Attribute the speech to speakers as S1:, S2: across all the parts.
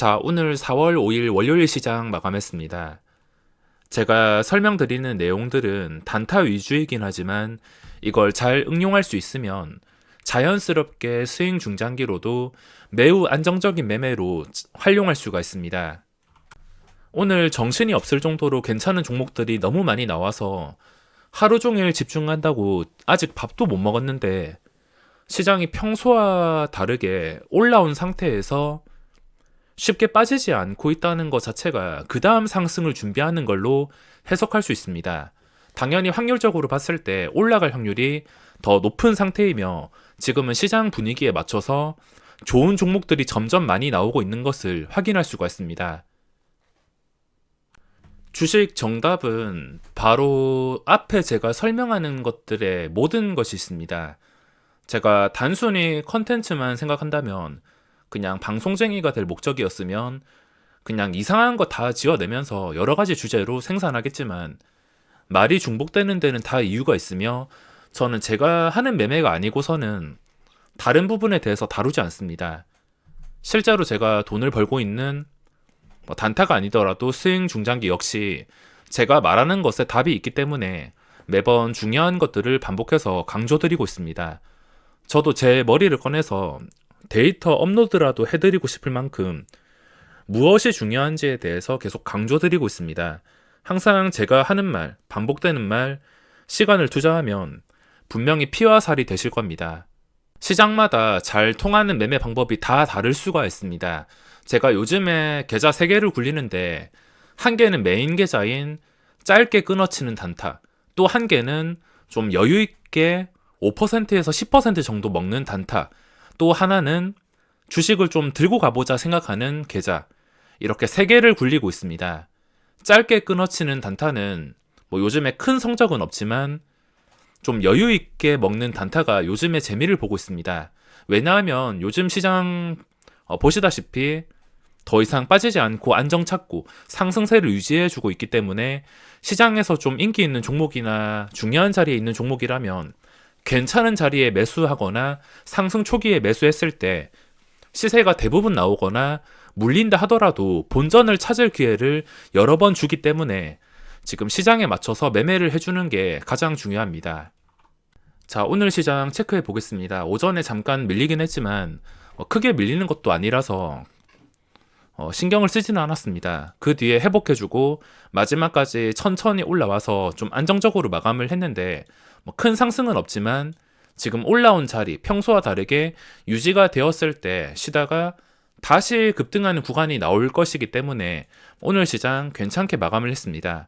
S1: 자, 오늘 4월 5일 월요일 시장 마감했습니다. 제가 설명드리는 내용들은 단타 위주이긴 하지만 이걸 잘 응용할 수 있으면 자연스럽게 스윙 중장기로도 매우 안정적인 매매로 활용할 수가 있습니다. 오늘 정신이 없을 정도로 괜찮은 종목들이 너무 많이 나와서 하루 종일 집중한다고 아직 밥도 못 먹었는데 시장이 평소와 다르게 올라온 상태에서 쉽게 빠지지 않고 있다는 것 자체가 그 다음 상승을 준비하는 걸로 해석할 수 있습니다. 당연히 확률적으로 봤을 때 올라갈 확률이 더 높은 상태이며 지금은 시장 분위기에 맞춰서 좋은 종목들이 점점 많이 나오고 있는 것을 확인할 수가 있습니다. 주식 정답은 바로 앞에 제가 설명하는 것들의 모든 것이 있습니다. 제가 단순히 컨텐츠만 생각한다면 그냥 방송쟁이가 될 목적이었으면 그냥 이상한 거 다 지어내면서 여러 가지 주제로 생산하겠지만 말이 중복되는 데는 다 이유가 있으며 저는 제가 하는 매매가 아니고서는 다른 부분에 대해서 다루지 않습니다. 실제로 제가 돈을 벌고 있는 단타가 아니더라도 스윙 중장기 역시 제가 말하는 것에 답이 있기 때문에 매번 중요한 것들을 반복해서 강조드리고 있습니다. 저도 제 머리를 꺼내서 데이터 업로드라도 해드리고 싶을 만큼 무엇이 중요한지에 대해서 계속 강조드리고 있습니다. 항상 제가 하는 말, 반복되는 말, 시간을 투자하면 분명히 피와 살이 되실 겁니다. 시장마다 잘 통하는 매매 방법이 다 다를 수가 있습니다. 제가 요즘에 계좌 3개를 굴리는데 한 개는 메인 계좌인 짧게 끊어치는 단타, 또 한 개는 좀 여유있게 5%에서 10% 정도 먹는 단타, 또 하나는 주식을 좀 들고 가보자 생각하는 계좌, 이렇게 3개를 굴리고 있습니다. 짧게 끊어치는 단타는 요즘에 큰 성적은 없지만 좀 여유있게 먹는 단타가 요즘에 재미를 보고 있습니다. 왜냐하면 요즘 시장 보시다시피 더 이상 빠지지 않고 안정 찾고 상승세를 유지해주고 있기 때문에 시장에서 좀 인기 있는 종목이나 중요한 자리에 있는 종목이라면 괜찮은 자리에 매수하거나 상승 초기에 매수했을 때 시세가 대부분 나오거나 물린다 하더라도 본전을 찾을 기회를 여러 번 주기 때문에 지금 시장에 맞춰서 매매를 해주는 게 가장 중요합니다. 자, 오늘 시장 체크해 보겠습니다. 오전에 잠깐 밀리긴 했지만 크게 밀리는 것도 아니라서 신경을 쓰지는 않았습니다. 그 뒤에 회복해주고 마지막까지 천천히 올라와서 좀 안정적으로 마감을 했는데 큰 상승은 없지만 지금 올라온 자리, 평소와 다르게 유지가 되었을 때 쉬다가 다시 급등하는 구간이 나올 것이기 때문에 오늘 시장 괜찮게 마감을 했습니다.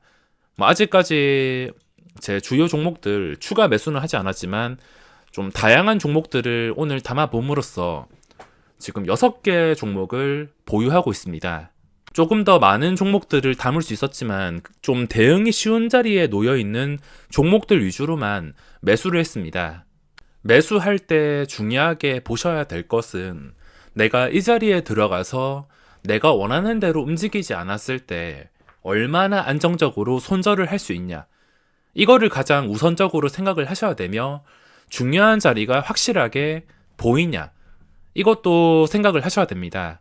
S1: 아직까지 제 주요 종목들 추가 매수는 하지 않았지만 좀 다양한 종목들을 오늘 담아봄으로써 지금 6개 종목을 보유하고 있습니다. 조금 더 많은 종목들을 담을 수 있었지만 좀 대응이 쉬운 자리에 놓여있는 종목들 위주로만 매수를 했습니다. 매수할 때 중요하게 보셔야 될 것은 내가 이 자리에 들어가서 내가 원하는 대로 움직이지 않았을 때 얼마나 안정적으로 손절을 할 수 있냐, 이거를 가장 우선적으로 생각을 하셔야 되며 중요한 자리가 확실하게 보이냐, 이것도 생각을 하셔야 됩니다.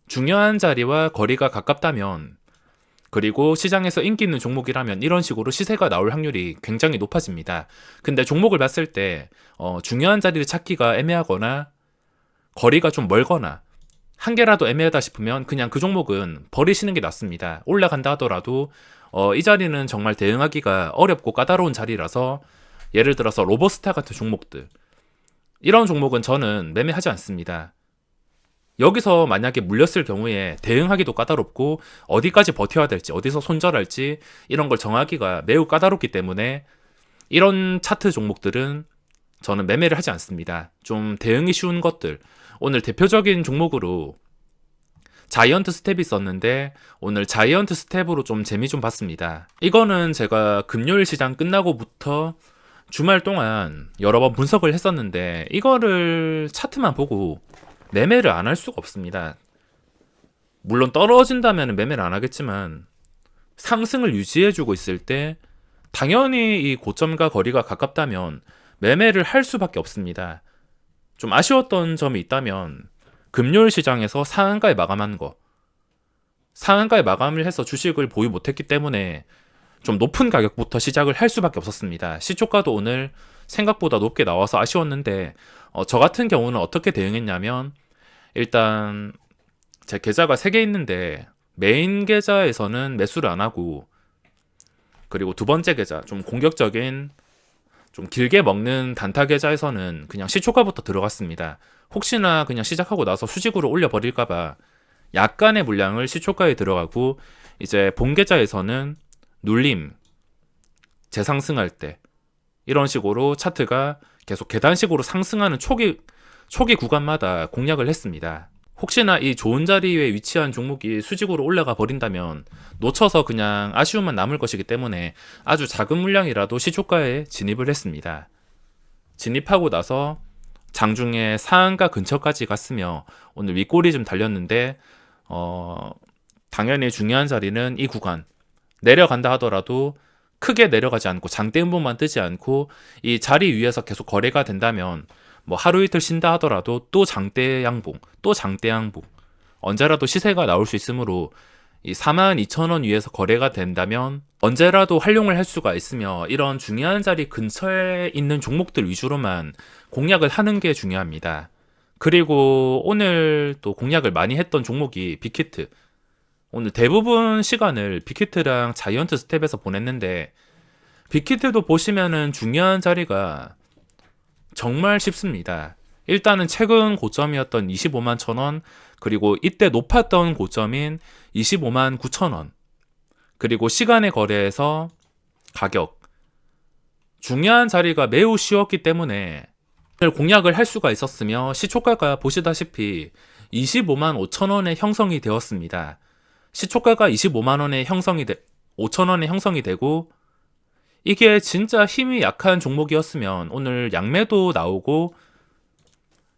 S1: 중요한 자리와 거리가 가깝다면, 그리고 시장에서 인기 있는 종목이라면 이런 식으로 시세가 나올 확률이 굉장히 높아집니다. 근데 종목을 봤을 때 중요한 자리를 찾기가 애매하거나 거리가 좀 멀거나 한 개라도 애매하다 싶으면 그냥 그 종목은 버리시는 게 낫습니다. 올라간다 하더라도 이 자리는 정말 대응하기가 어렵고 까다로운 자리라서 예를 들어서 로버스타 같은 종목들, 이런 종목은 저는 매매하지 않습니다. 여기서 만약에 물렸을 경우에 대응하기도 까다롭고 어디까지 버텨야 될지, 어디서 손절할지 이런 걸 정하기가 매우 까다롭기 때문에 이런 차트 종목들은 저는 매매를 하지 않습니다. 좀 대응이 쉬운 것들, 오늘 대표적인 종목으로 자이언트 스텝이 있었는데 오늘 자이언트 스텝으로 좀 재미 좀 봤습니다. 이거는 제가 금요일 시장 끝나고부터 주말 동안 여러 번 분석을 했었는데 이거를 차트만 보고 매매를 안 할 수가 없습니다. 물론 떨어진다면 매매를 안 하겠지만 상승을 유지해주고 있을 때 당연히 이 고점과 거리가 가깝다면 매매를 할 수밖에 없습니다. 좀 아쉬웠던 점이 있다면 금요일 시장에서 상한가에 마감한 거, 상한가에 마감을 해서 주식을 보유 못했기 때문에 좀 높은 가격부터 시작을 할 수밖에 없었습니다. 시초가도 오늘 생각보다 높게 나와서 아쉬웠는데 저 같은 경우는 어떻게 대응했냐면 일단 제 계좌가 3개 있는데 메인 계좌에서는 매수를 안 하고 그리고 두 번째 계좌 좀 공격적인 좀 길게 먹는 단타 계좌에서는 그냥 시초가부터 들어갔습니다. 혹시나 그냥 시작하고 나서 수직으로 올려버릴까봐 약간의 물량을 시초가에 들어가고 이제 본 계좌에서는 눌림, 재상승할 때 이런 식으로 차트가 계속 계단식으로 상승하는 초기 구간마다 공략을 했습니다. 혹시나 이 좋은 자리에 위치한 종목이 수직으로 올라가 버린다면 놓쳐서 그냥 아쉬움만 남을 것이기 때문에 아주 작은 물량이라도 시초가에 진입을 했습니다. 진입하고 나서 장중에 상한가 근처까지 갔으며 오늘 윗골이 좀 달렸는데 당연히 중요한 자리는 이 구간 내려간다 하더라도 크게 내려가지 않고 장대 음봉만 뜨지 않고 이 자리 위에서 계속 거래가 된다면 뭐 하루 이틀 쉰다 하더라도 또 장대 양봉, 또 장대 양봉 언제라도 시세가 나올 수 있으므로 이 42,000원 위에서 거래가 된다면 언제라도 활용을 할 수가 있으며 이런 중요한 자리 근처에 있는 종목들 위주로만 공략을 하는 게 중요합니다. 그리고 오늘 또 공략을 많이 했던 종목이 빅히트. 오늘 대부분 시간을 빅히트랑 자이언트 스텝에서 보냈는데 빅히트도 보시면은 중요한 자리가 정말 쉽습니다. 일단은 최근 고점이었던 25만 1,000원, 그리고 이때 높았던 고점인 25만 9,000원, 그리고 시간의 거래에서 가격. 중요한 자리가 매우 쉬웠기 때문에 공략을 할 수가 있었으며 시초가가 보시다시피 25만 5천원에 형성이 되었습니다. 시초가가 25만 원에 5천원에 형성이 되고 이게 진짜 힘이 약한 종목이었으면 오늘 양매도 나오고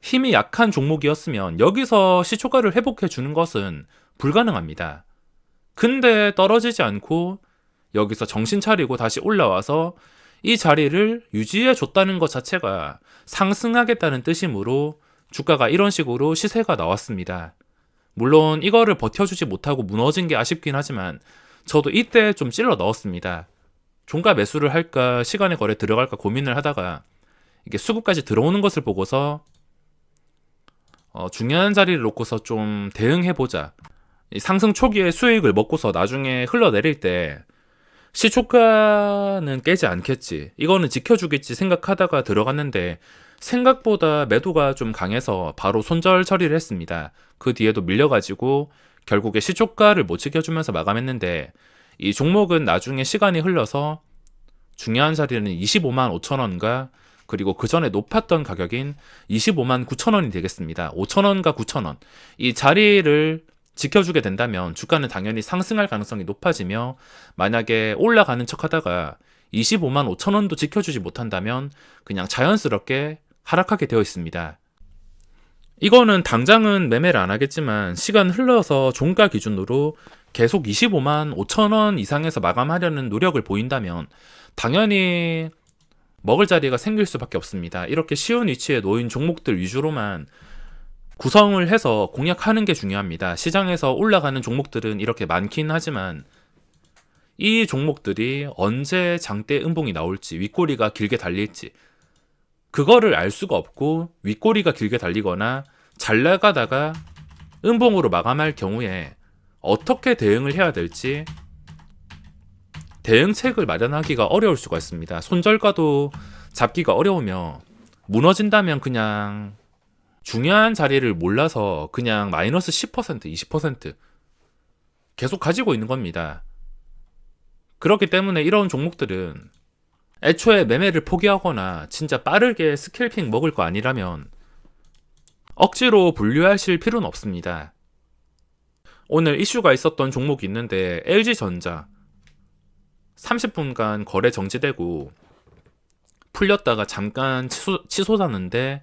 S1: 힘이 약한 종목이었으면 여기서 시초가를 회복해 주는 것은 불가능합니다. 근데 떨어지지 않고 여기서 정신 차리고 다시 올라와서 이 자리를 유지해 줬다는 것 자체가 상승하겠다는 뜻이므로 주가가 이런 식으로 시세가 나왔습니다. 물론 이거를 버텨주지 못하고 무너진 게 아쉽긴 하지만 저도 이때 좀 찔러 넣었습니다. 종가 매수를 할까 시간의 거래 들어갈까 고민을 하다가 이게 수급까지 들어오는 것을 보고서 중요한 자리를 놓고서 좀 대응해보자. 상승 초기에 수익을 먹고서 나중에 흘러내릴 때 시초가는 깨지 않겠지, 이거는 지켜주겠지 생각하다가 들어갔는데 생각보다 매도가 좀 강해서 바로 손절 처리를 했습니다. 그 뒤에도 밀려가지고 결국에 시초가를 못 지켜주면서 마감했는데 이 종목은 나중에 시간이 흘러서 중요한 자리는 25만 5천원과 그리고 그 전에 높았던 가격인 25만 9천원이 되겠습니다. 5천원과 9천원 이 자리를 지켜주게 된다면 주가는 당연히 상승할 가능성이 높아지며 만약에 올라가는 척 하다가 25만 5천원도 지켜주지 못한다면 그냥 자연스럽게 하락하게 되어 있습니다. 이거는 당장은 매매를 안 하겠지만 시간 흘러서 종가 기준으로 계속 25만 5천원 이상에서 마감하려는 노력을 보인다면 당연히 먹을 자리가 생길 수밖에 없습니다. 이렇게 쉬운 위치에 놓인 종목들 위주로만 구성을 해서 공략하는 게 중요합니다. 시장에서 올라가는 종목들은 이렇게 많긴 하지만 이 종목들이 언제 장대 음봉이 나올지 윗꼬리가 길게 달릴지 그거를 알 수가 없고 윗꼬리가 길게 달리거나 잘 나가다가 음봉으로 마감할 경우에 어떻게 대응을 해야 될지 대응책을 마련하기가 어려울 수가 있습니다. 손절가도 잡기가 어려우며 무너진다면 그냥 중요한 자리를 몰라서 그냥 마이너스 10%, 20% 계속 가지고 있는 겁니다. 그렇기 때문에 이런 종목들은 애초에 매매를 포기하거나 진짜 빠르게 스캘핑 먹을 거 아니라면 억지로 분류하실 필요는 없습니다. 오늘 이슈가 있었던 종목이 있는데 LG전자 30분간 거래 정지되고 풀렸다가 잠깐 치솟았는데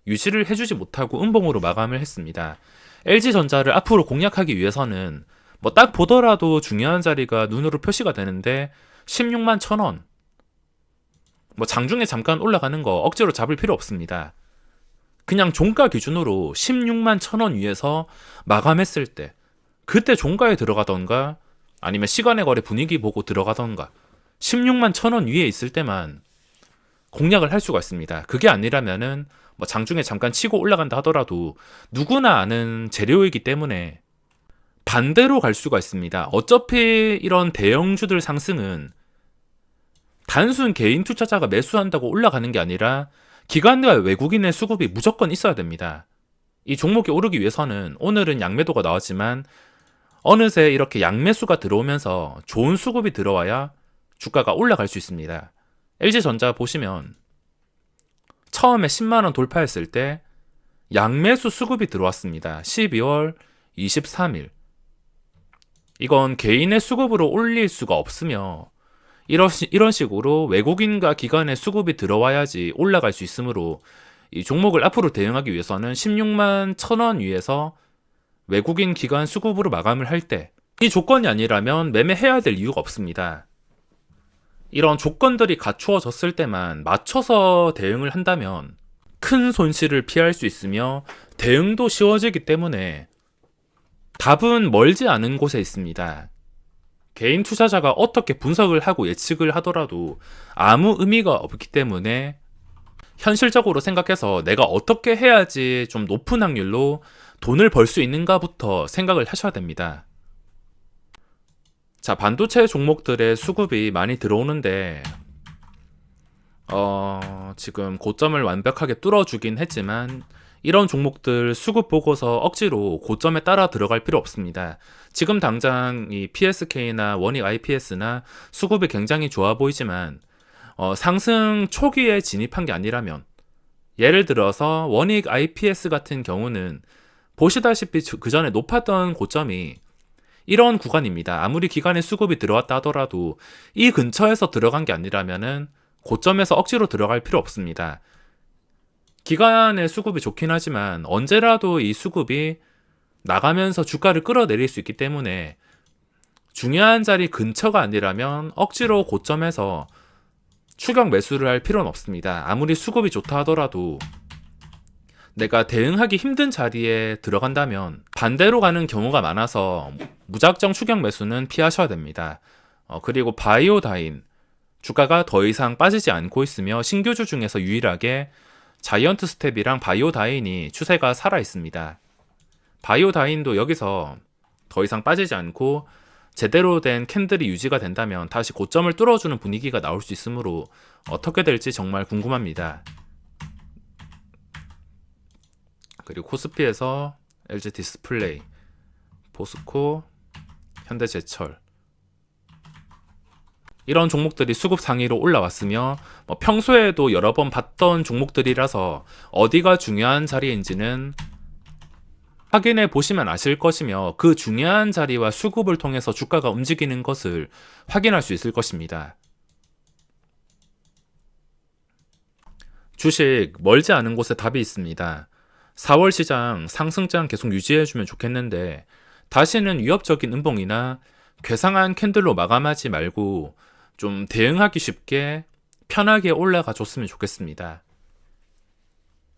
S1: 유지를 해주지 못하고 음봉으로 마감을 했습니다. LG전자를 앞으로 공략하기 위해서는 뭐 딱 보더라도 중요한 자리가 눈으로 표시가 되는데 16만 1,000원 뭐 장중에 잠깐 올라가는 거 억지로 잡을 필요 없습니다. 그냥 종가 기준으로 16만 1,000원 위에서 마감했을 때 그때 종가에 들어가던가 아니면 시간의 거래 분위기 보고 들어가던가 16만 1,000원 위에 있을 때만 공략을 할 수가 있습니다. 그게 아니라면은 뭐 장중에 잠깐 치고 올라간다 하더라도 누구나 아는 재료이기 때문에 반대로 갈 수가 있습니다. 어차피 이런 대형주들 상승은 단순 개인 투자자가 매수한다고 올라가는 게 아니라 기관과 외국인의 수급이 무조건 있어야 됩니다. 이 종목이 오르기 위해서는 오늘은 양매도가 나왔지만 어느새 이렇게 양매수가 들어오면서 좋은 수급이 들어와야 주가가 올라갈 수 있습니다. LG전자 보시면 처음에 10만원 돌파했을 때 양매수 수급이 들어왔습니다. 12월 23일. 이건 개인의 수급으로 올릴 수가 없으며 이런 식으로 외국인과 기관의 수급이 들어와야지 올라갈 수 있으므로 이 종목을 앞으로 대응하기 위해서는 16만 1,000원 위에서 외국인 기관 수급으로 마감을 할 때 이 조건이 아니라면 매매해야 될 이유가 없습니다. 이런 조건들이 갖추어졌을 때만 맞춰서 대응을 한다면 큰 손실을 피할 수 있으며 대응도 쉬워지기 때문에 답은 멀지 않은 곳에 있습니다. 개인 투자자가 어떻게 분석을 하고 예측을 하더라도 아무 의미가 없기 때문에 현실적으로 생각해서 내가 어떻게 해야지 좀 높은 확률로 돈을 벌 수 있는가부터 생각을 하셔야 됩니다. 자, 반도체 종목들의 수급이 많이 들어오는데 지금 고점을 완벽하게 뚫어주긴 했지만 이런 종목들 수급 보고서 억지로 고점에 따라 들어갈 필요 없습니다. 지금 당장 이 PSK나 원익 IPS나 수급이 굉장히 좋아 보이지만 상승 초기에 진입한 게 아니라면 예를 들어서 원익 IPS 같은 경우는 보시다시피 그 전에 높았던 고점이 이런 구간입니다. 아무리 기관에 수급이 들어왔다 하더라도 이 근처에서 들어간 게 아니라면은 고점에서 억지로 들어갈 필요 없습니다. 기관의 수급이 좋긴 하지만 언제라도 이 수급이 나가면서 주가를 끌어내릴 수 있기 때문에 중요한 자리 근처가 아니라면 억지로 고점에서 추격 매수를 할 필요는 없습니다. 아무리 수급이 좋다 하더라도 내가 대응하기 힘든 자리에 들어간다면 반대로 가는 경우가 많아서 무작정 추격 매수는 피하셔야 됩니다. 그리고 바이오다인 주가가 더 이상 빠지지 않고 있으며 신규주 중에서 유일하게 자이언트 스텝이랑 바이오다인이 추세가 살아 있습니다. 바이오다인도 여기서 더 이상 빠지지 않고 제대로 된 캔들이 유지가 된다면 다시 고점을 뚫어주는 분위기가 나올 수 있으므로 어떻게 될지 정말 궁금합니다. 그리고 코스피에서 LG 디스플레이, 포스코, 현대제철 이런 종목들이 수급 상위로 올라왔으며 평소에도 여러 번 봤던 종목들이라서 어디가 중요한 자리인지는 확인해 보시면 아실 것이며 그 중요한 자리와 수급을 통해서 주가가 움직이는 것을 확인할 수 있을 것입니다. 주식 멀지 않은 곳에 답이 있습니다. 4월 시장 상승장 계속 유지해주면 좋겠는데 다시는 위협적인 음봉이나 괴상한 캔들로 마감하지 말고 좀 대응하기 쉽게 편하게 올라가 줬으면 좋겠습니다.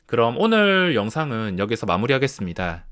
S1: 그럼 오늘 영상은 여기서 마무리하겠습니다.